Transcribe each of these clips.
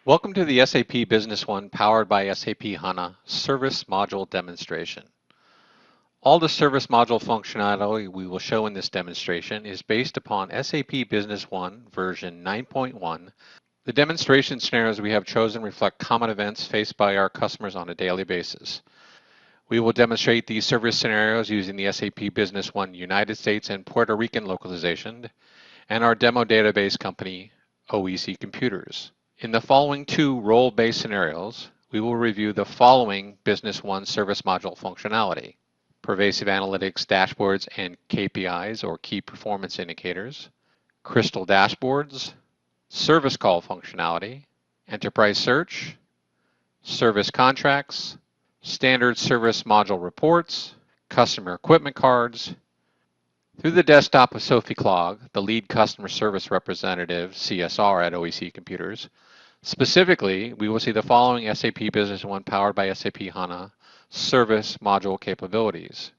Welcome to the SAP Business One powered by SAP Hana Service Module Demonstration. All the service module functionality we will show in this demonstration is based upon SAP Business One version 9.1. The demonstration scenarios we have chosen reflect common events faced by our customers on a daily basis. We will demonstrate these service scenarios using the SAP Business One United States and Puerto Rican localization and our demo database company, OEC Computers. In the following two role-based scenarios, we will review the following Business One service module functionality: pervasive analytics dashboards and KPIs or key performance indicators, crystal dashboards, service call functionality, enterprise search, service contracts, standard service module reports, customer equipment cards. Through the desktop of Sophie Klog, the lead customer service representative, CSR at OEC Computers. Specifically, we will see the following SAP Business One powered by SAP HANA service module capabilities: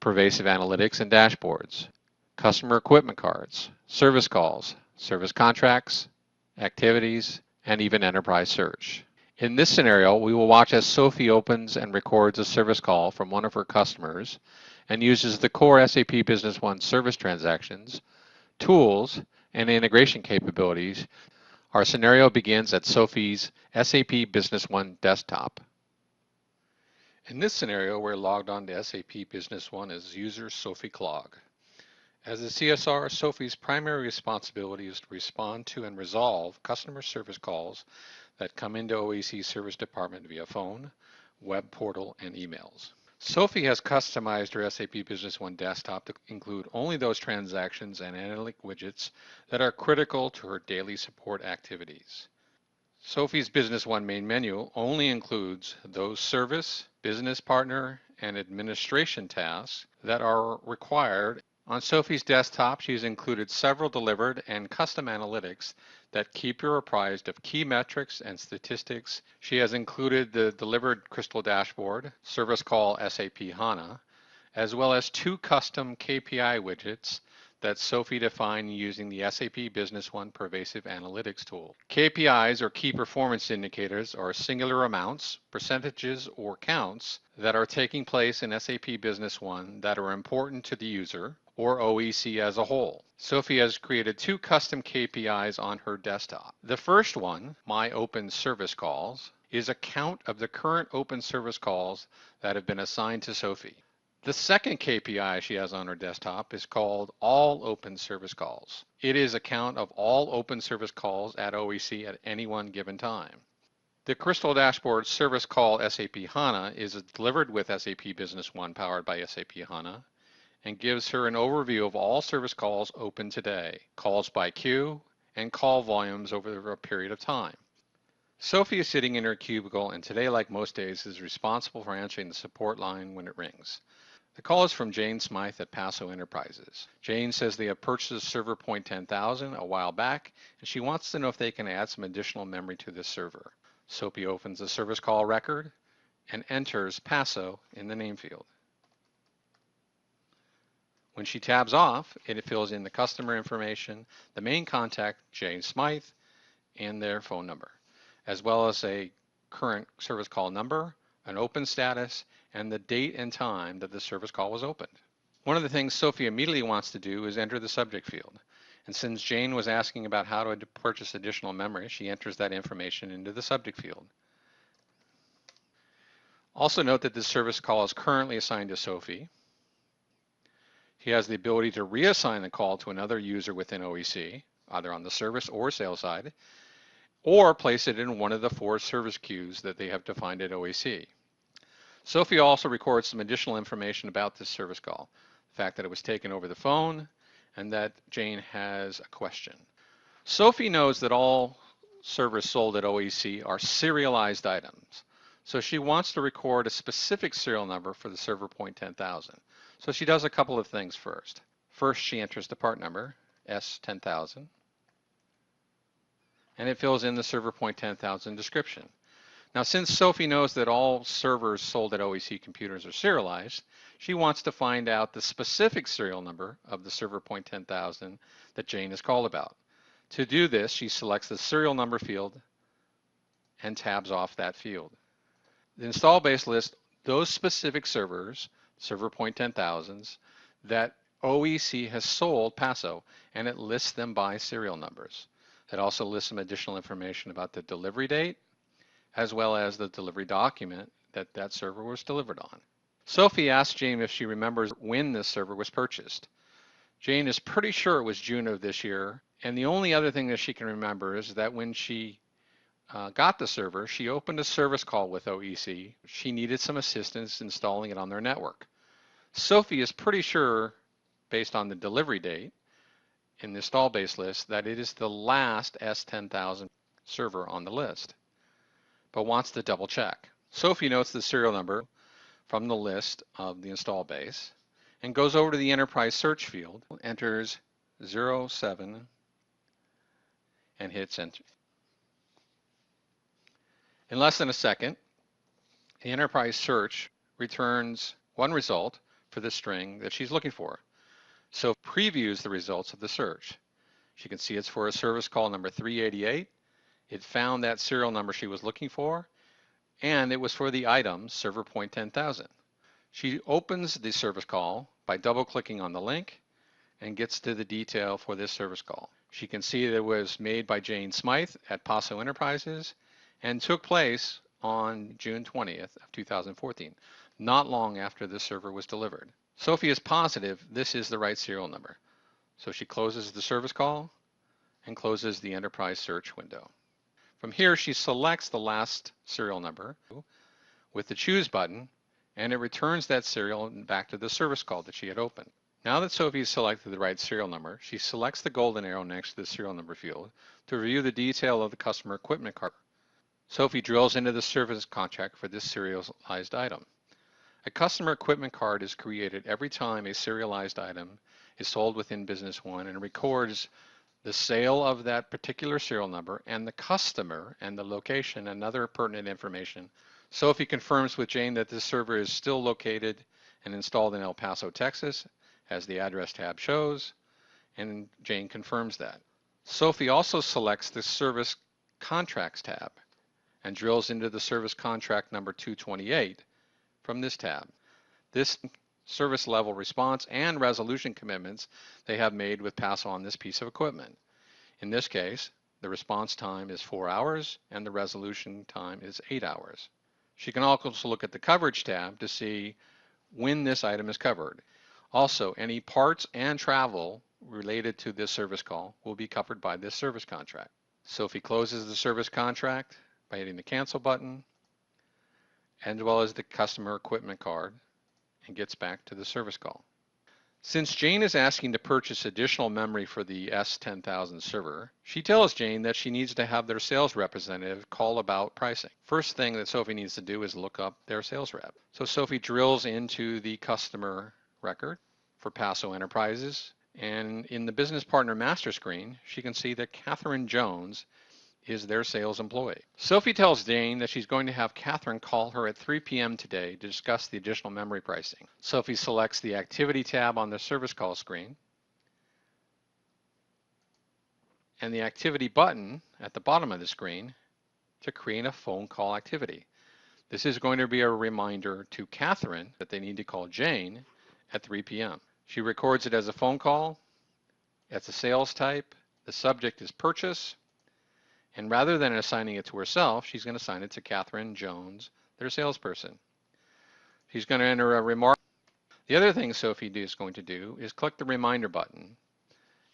pervasive analytics and dashboards, customer equipment cards, service calls, service contracts, activities, and even enterprise search. In this scenario, we will watch as Sophie opens and records a service call from one of her customers and uses the core SAP Business One service transactions, tools, and integration capabilities. Our scenario begins at Sophie's SAP Business One desktop. In this scenario, we're logged on to SAP Business One as user Sophie Klog. As a CSR, Sophie's primary responsibility is to respond to and resolve customer service calls that come into OEC Service Department via phone, web portal, and emails. Sophie has customized her SAP Business One desktop to include only those transactions and analytic widgets that are critical to her daily support activities. Sophie's Business One main menu only includes those service, business partner, and administration tasks that are required. On Sophie's desktop, she's included several delivered and custom analytics that keep her apprised of key metrics and statistics. She has included the delivered Crystal Dashboard, Service Call SAP HANA, as well as two custom KPI widgets that Sophie defined using the SAP Business One Pervasive Analytics tool. KPIs, or key performance indicators, are singular amounts, percentages, or counts that are taking place in SAP Business One that are important to the user or OEC as a whole. Sophie has created two custom KPIs on her desktop. The first one, My Open Service Calls, is a count of the current open service calls that have been assigned to Sophie. The second KPI she has on her desktop is called All Open Service Calls. It is a count of all open service calls at OEC at any one given time. The Crystal Dashboard Service Call SAP HANA is delivered with SAP Business One powered by SAP HANA and gives her an overview of all service calls open today, calls by queue, and call volumes over a period of time. Sophie is sitting in her cubicle and today, like most days, is responsible for answering the support line when it rings. The call is from Jane Smythe at Paso Enterprises. Jane says they have purchased a server point 10,000 a while back, and she wants to know if they can add some additional memory to this server. Sophie opens the service call record and enters Paso in the name field. When she tabs off, it fills in the customer information, the main contact, Jane Smythe, and their phone number, as well as a current service call number, an open status, and the date and time that the service call was opened. One of the things Sophie immediately wants to do is enter the subject field. And since Jane was asking about how to purchase additional memory, she enters that information into the subject field. Also note that this service call is currently assigned to Sophie. He has the ability to reassign the call to another user within OEC, either on the service or sales side, or place it in one of the 4 service queues that they have defined at OEC. Sophie also records some additional information about this service call, the fact that it was taken over the phone, and that Jane has a question. Sophie knows that all servers sold at OEC are serialized items, so she wants to record a specific serial number for the server point 10,000. So she does a couple of things first. First, she enters the part number, S10000, and it fills in the server point 10,000 description. Now, since Sophie knows that all servers sold at OEC Computers are serialized, she wants to find out the specific serial number of the server point 10,000 that Jane has called about. To do this, she selects the serial number field and tabs off that field. The install base lists those specific servers, server point 10,000s, that OEC has sold Paso, and it lists them by serial numbers. It also lists some additional information about the delivery date, as well as the delivery document that that server was delivered on. Sophie asked Jane if she remembers when this server was purchased. Jane is pretty sure it was June of this year, and the only other thing that she can remember is that when she got the server, she opened a service call with OEC. She needed some assistance installing it on their network. Sophie is pretty sure, based on the delivery date in the install base list, that it is the last S10000 server on the list, but wants to double check. Sophie notes the serial number from the list of the install base and goes over to the enterprise search field, enters 07, and hits enter. In less than a second, the enterprise search returns one result for the string that she's looking for. So previews the results of the search. She can see it's for a service call number 388. It found that serial number she was looking for, and it was for the item server point 10,000. She opens the service call by double-clicking on the link and gets to the detail for this service call. She can see that it was made by Jane Smythe at Paso Enterprises and took place on June 20th of 2014, not long after the server was delivered. Sophie is positive this is the right serial number, so she closes the service call and closes the enterprise search window. From here, she selects the last serial number with the choose button, and it returns that serial back to the service call that she had opened. Now that Sophie has selected the right serial number, she selects the golden arrow next to the serial number field to review the detail of the customer equipment card. Sophie drills into the service contract for this serialized item. A customer equipment card is created every time a serialized item is sold within Business One and records the sale of that particular serial number and the customer and the location and other pertinent information. Sophie confirms with Jane that this server is still located and installed in El Paso, Texas, as the address tab shows, and Jane confirms that. Sophie also selects the Service Contracts tab and drills into the service contract number 228 from this tab. This service level response and resolution commitments they have made with Paso on this piece of equipment. In this case, the response time is 4 hours and the resolution time is 8 hours. She can also look at the coverage tab to see when this item is covered. Also, any parts and travel related to this service call will be covered by this service contract. Sophie closes the service contract by hitting the cancel button, as well as the customer equipment card, and gets back to the service call. Since Jane is asking to purchase additional memory for the S10000 server, she tells Jane that she needs to have their sales representative call about pricing. First thing that Sophie needs to do is look up their sales rep. So Sophie drills into the customer record for Paso Enterprises, and in the business partner master screen, she can see that Catherine Jones is their sales employee. Sophie tells Jane that she's going to have Catherine call her at 3 p.m. today to discuss the additional memory pricing. Sophie selects the activity tab on the service call screen and the activity button at the bottom of the screen to create a phone call activity. This is going to be a reminder to Catherine that they need to call Jane at 3 p.m. She records it as a phone call. It's a sales type. The subject is purchase. And rather than assigning it to herself, she's going to assign it to Catherine Jones, their salesperson. She's going to enter a remark. The other thing Sophie is going to do is click the reminder button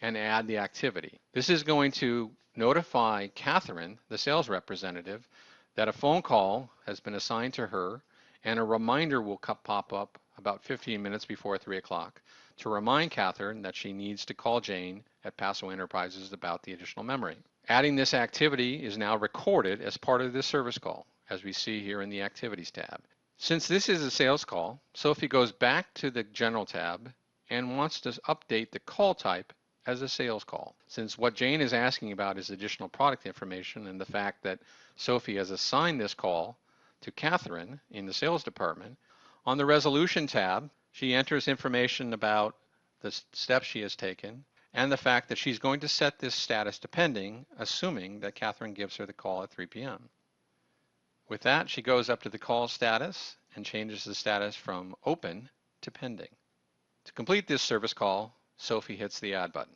and add the activity. This is going to notify Catherine, the sales representative, that a phone call has been assigned to her, and a reminder will pop up about 15 minutes before 3 o'clock to remind Catherine that she needs to call Jane at Paso Enterprises about the additional memory. Adding this activity is now recorded as part of this service call, as we see here in the Activities tab. Since this is a sales call, Sophie goes back to the General tab and wants to update the call type as a sales call. Since what Jane is asking about is additional product information and the fact that Sophie has assigned this call to Catherine in the sales department, on the Resolution tab, she enters information about the steps she has taken and the fact that she's going to set this status to pending, assuming that Catherine gives her the call at 3 p.m. With that, she goes up to the call status and changes the status from open to pending. To complete this service call, Sophie hits the add button.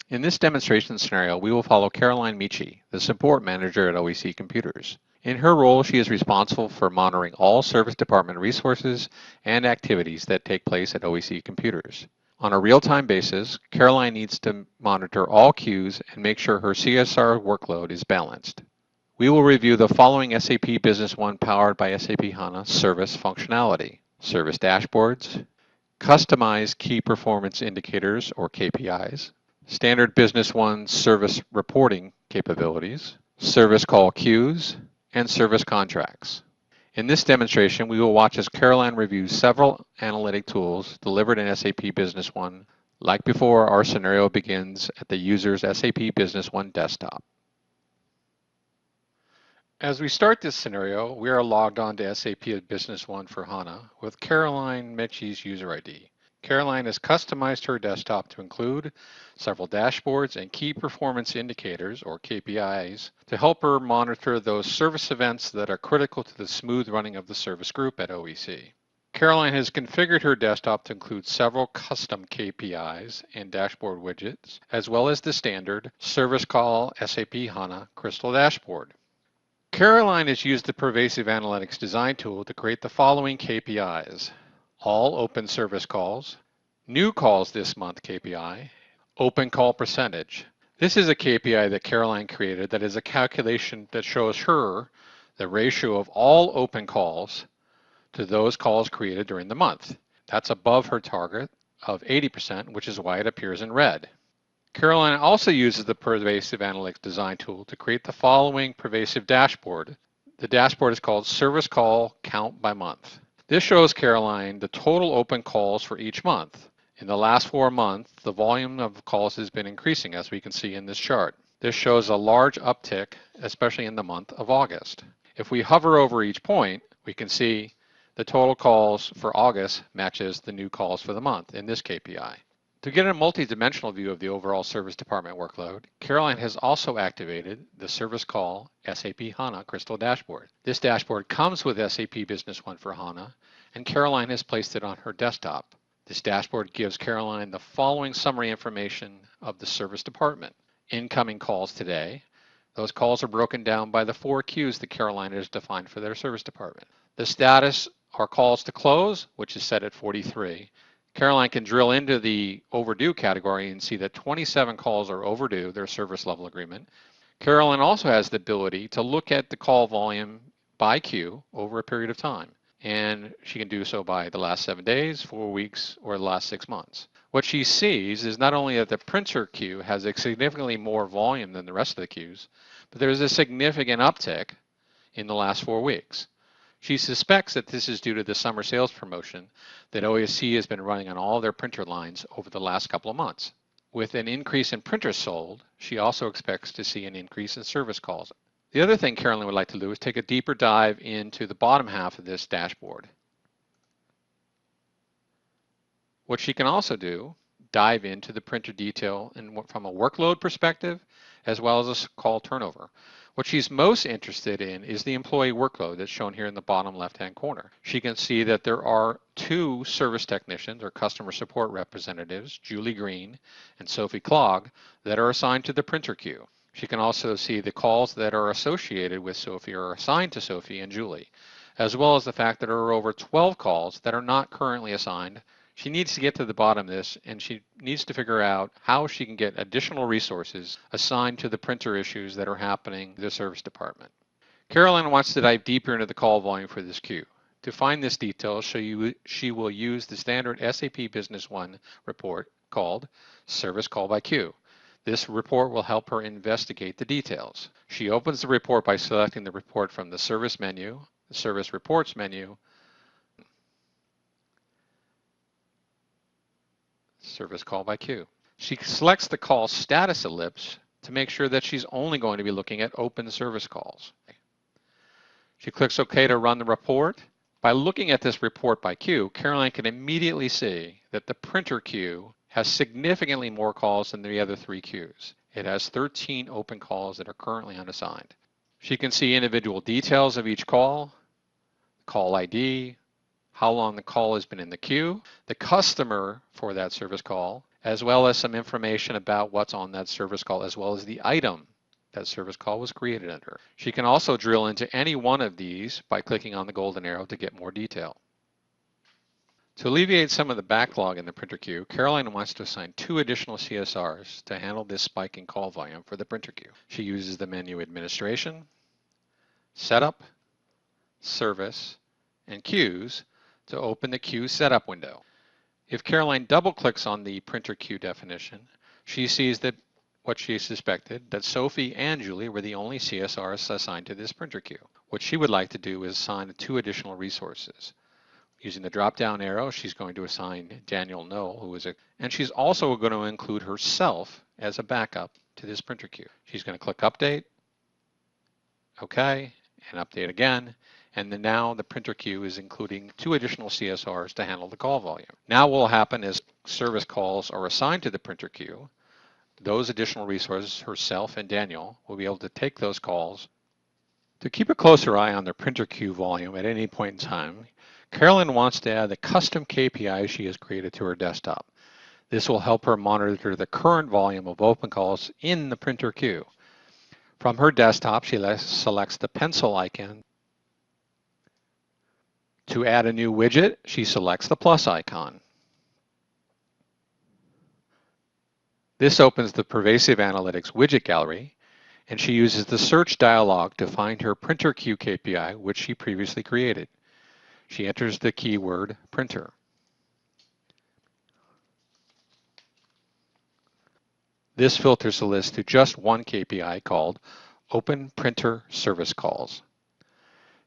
In this demonstration scenario, we will follow Caroline Michi, the support manager at OEC Computers. In her role, she is responsible for monitoring all service department resources and activities that take place at OEC Computers. On a real-time basis, Caroline needs to monitor all queues and make sure her CSR workload is balanced. We will review the following SAP Business One powered by SAP HANA service functionality: service dashboards, customized key performance indicators or KPIs, standard Business One service reporting capabilities, service call queues, and service contracts. In this demonstration, we will watch as Caroline reviews several analytic tools delivered in SAP Business One. Like before, our scenario begins at the user's SAP Business One desktop. As we start this scenario, we are logged on to SAP Business One for HANA with Caroline Michi's user ID. Caroline has customized her desktop to include several dashboards and key performance indicators, or KPIs, to help her monitor those service events that are critical to the smooth running of the service group at OEC. Caroline has configured her desktop to include several custom KPIs and dashboard widgets, as well as the standard Service Call SAP HANA Crystal Dashboard. Caroline has used the Pervasive Analytics design tool to create the following KPIs: all open service calls, new calls this month KPI, open call percentage. This is a KPI that Caroline created that is a calculation that shows her the ratio of all open calls to those calls created during the month. That's above her target of 80%, which is why it appears in red. Caroline also uses the Pervasive Analytics design tool to create the following pervasive dashboard. The dashboard is called Service Call Count by Month. This shows Caroline the total open calls for each month. In the last 4 months, the volume of calls has been increasing, as we can see in this chart. This shows a large uptick, especially in the month of August. If we hover over each point, we can see the total calls for August matches the new calls for the month in this KPI. To get a multi-dimensional view of the overall service department workload, Caroline has also activated the Service Call SAP HANA Crystal Dashboard. This dashboard comes with SAP Business One for HANA, and Caroline has placed it on her desktop. This dashboard gives Caroline the following summary information of the service department. Incoming calls today. Those calls are broken down by the 4 queues that Caroline has defined for their service department. The status are calls to close, which is set at 43. Caroline can drill into the overdue category and see that 27 calls are overdue their service level agreement. Caroline also has the ability to look at the call volume by queue over a period of time. And she can do so by the last 7 days, 4 weeks, or the last 6 months. What she sees is not only that the printer queue has a significantly more volume than the rest of the queues, but there's a significant uptick in the last 4 weeks. She suspects that this is due to the summer sales promotion that OEC has been running on all their printer lines over the last couple of months. With an increase in printers sold, she also expects to see an increase in service calls. The other thing Caroline would like to do is take a deeper dive into the bottom half of this dashboard. What she can also do, dive into the printer detail and from a workload perspective, as well as a call turnover. What she's most interested in is the employee workload that's shown here in the bottom left-hand corner. She can see that there are 2 service technicians or customer support representatives, Julie Green and Sophie Clogg, that are assigned to the printer queue. She can also see the calls that are associated with Sophie or assigned to Sophie and Julie, as well as the fact that there are over 12 calls that are not currently assigned. She needs to get to the bottom of this, and she needs to figure out how she can get additional resources assigned to the printer issues that are happening in the service department. Caroline wants to dive deeper into the call volume for this queue. To find this detail, she will use the standard SAP Business One report called Service Call by Queue. This report will help her investigate the details. She opens the report by selecting the report from the Service menu, the Service Reports menu, Service Call by Queue. She selects the call status ellipse to make sure that she's only going to be looking at open service calls. She clicks OK to run the report. By looking at this report by queue, Caroline can immediately see that the printer queue has significantly more calls than the other 3 queues. It has 13 open calls that are currently unassigned. She can see individual details of each call ID, how long the call has been in the queue, the customer for that service call, as well as some information about what's on that service call, as well as the item that service call was created under. She can also drill into any one of these by clicking on the golden arrow to get more detail. To alleviate some of the backlog in the printer queue, Caroline wants to assign 2 additional CSRs to handle this spike in call volume for the printer queue. She uses the menu Administration, Setup, Service, and Queues to open the queue setup window. If Caroline double-clicks on the printer queue definition, she sees that what she suspected, that Sophie and Julie were the only CSRs assigned to this printer queue. What she would like to do is assign 2 additional resources. Using the drop-down arrow, she's going to assign Daniel Knoll, and she's also going to include herself as a backup to this printer queue. She's going to click Update, OK, and Update again. And then now the printer queue is including 2 additional CSRs to handle the call volume. Now what will happen is service calls are assigned to the printer queue. Those additional resources, herself and Daniel, will be able to take those calls. To keep a closer eye on the printer queue volume at any point in time, Carolyn wants to add the custom KPI she has created to her desktop. This will help her monitor the current volume of open calls in the printer queue. From her desktop, she selects the pencil icon. To add a new widget, she selects the plus icon. This opens the Pervasive Analytics widget gallery, and she uses the search dialog to find her printer queue KPI, which she previously created. She enters the keyword printer. This filters the list to just one KPI called Open Printer Service Calls.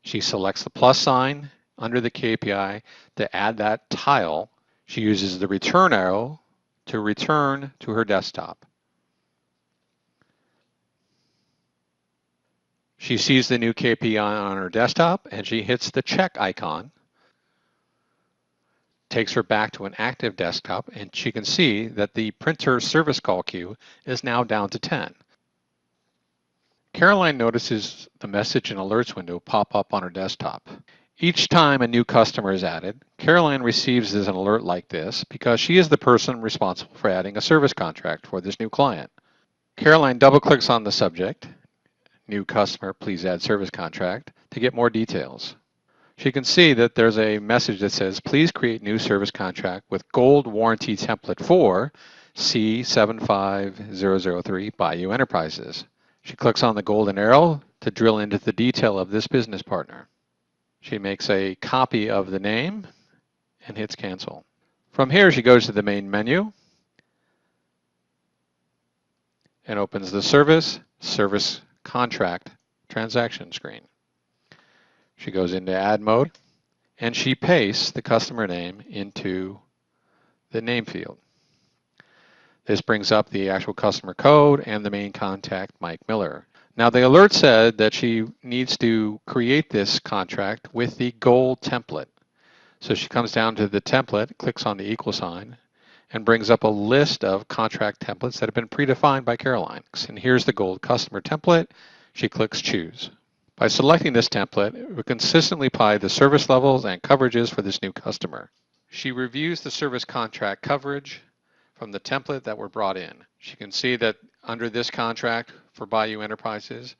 She selects the plus sign under the KPI to add that tile. She uses the return arrow to return to her desktop. She sees the new KPI on her desktop and she hits the check icon. Takes her back to an active desktop and she can see that the printer service call queue is now down to 10. Caroline notices the message and alerts window pop up on her desktop. Each time a new customer is added, Caroline receives an alert like this because she is the person responsible for adding a service contract for this new client. Caroline double-clicks on the subject, New Customer, Please Add Service Contract, to get more details. She can see that there's a message that says, please create new service contract with gold warranty template for C75003 Bayou Enterprises. She clicks on the golden arrow to drill into the detail of this business partner. She makes a copy of the name and hits cancel. From here, she goes to the main menu and opens the Service Contract Transaction screen. She goes into Add mode and she pastes the customer name into the name field. This brings up the actual customer code and the main contact, Mike Miller. Now the alert said that she needs to create this contract with the gold template. So she comes down to the template, clicks on the equal sign, and brings up a list of contract templates that have been predefined by Caroline. And here's the gold customer template. She clicks choose. By selecting this template, it will consistently apply the service levels and coverages for this new customer. She reviews the service contract coverage from the template that were brought in. She can see that under this contract for Bayou Enterprises,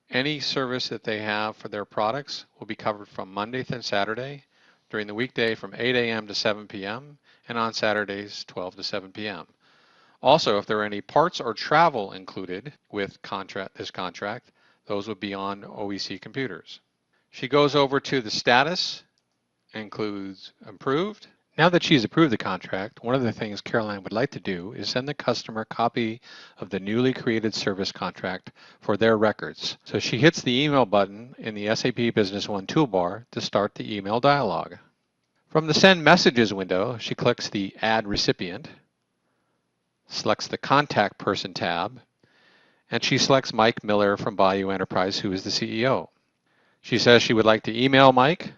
any service that they have for their products will be covered from Monday through Saturday, during the weekday from 8 a.m. to 7 p.m., and on Saturdays 12 to 7 p.m. Also, if there are any parts or travel included with this contract, those would be on OEC computers. She goes over to the status, includes approved. Now that she's approved the contract, one of the things Caroline would like to do is send the customer a copy of the newly created service contract for their records. So she hits the email button in the SAP Business One toolbar to start the email dialog. From the Send Messages window, she clicks the Add Recipient, selects the Contact Person tab, and she selects Mike Miller from Bayou Enterprise, who is the CEO. She says she would like to email Mike,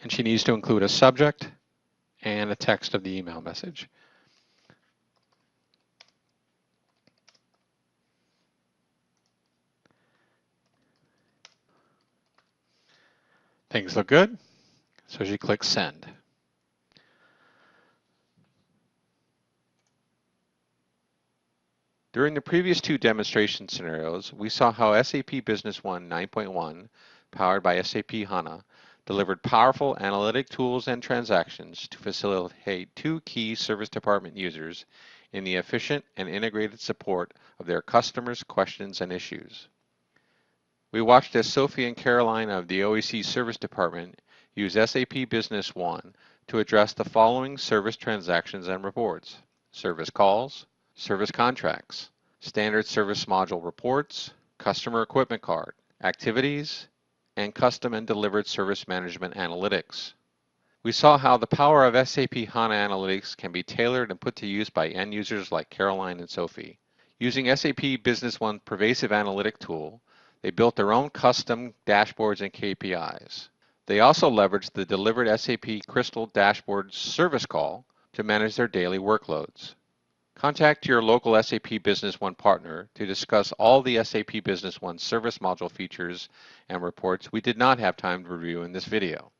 and she needs to include a subject and a text of the email message. Things look good, so she clicks Send. During the previous two demonstration scenarios, we saw how SAP Business One 9.1, powered by SAP Hana, delivered powerful analytic tools and transactions to facilitate two key service department users in the efficient and integrated support of their customers' questions and issues. We watched as Sophie and Caroline of the OEC Service Department use SAP Business One to address the following service transactions and reports: service calls, service contracts, standard service module reports, customer equipment card, activities, and custom and delivered service management analytics. We saw how the power of SAP HANA Analytics can be tailored and put to use by end users like Caroline and Sophie. Using SAP Business One pervasive analytic tool, they built their own custom dashboards and KPIs. They also leveraged the delivered SAP Crystal Dashboard service call to manage their daily workloads. Contact your local SAP Business One partner to discuss all the SAP Business One service module features and reports we did not have time to review in this video.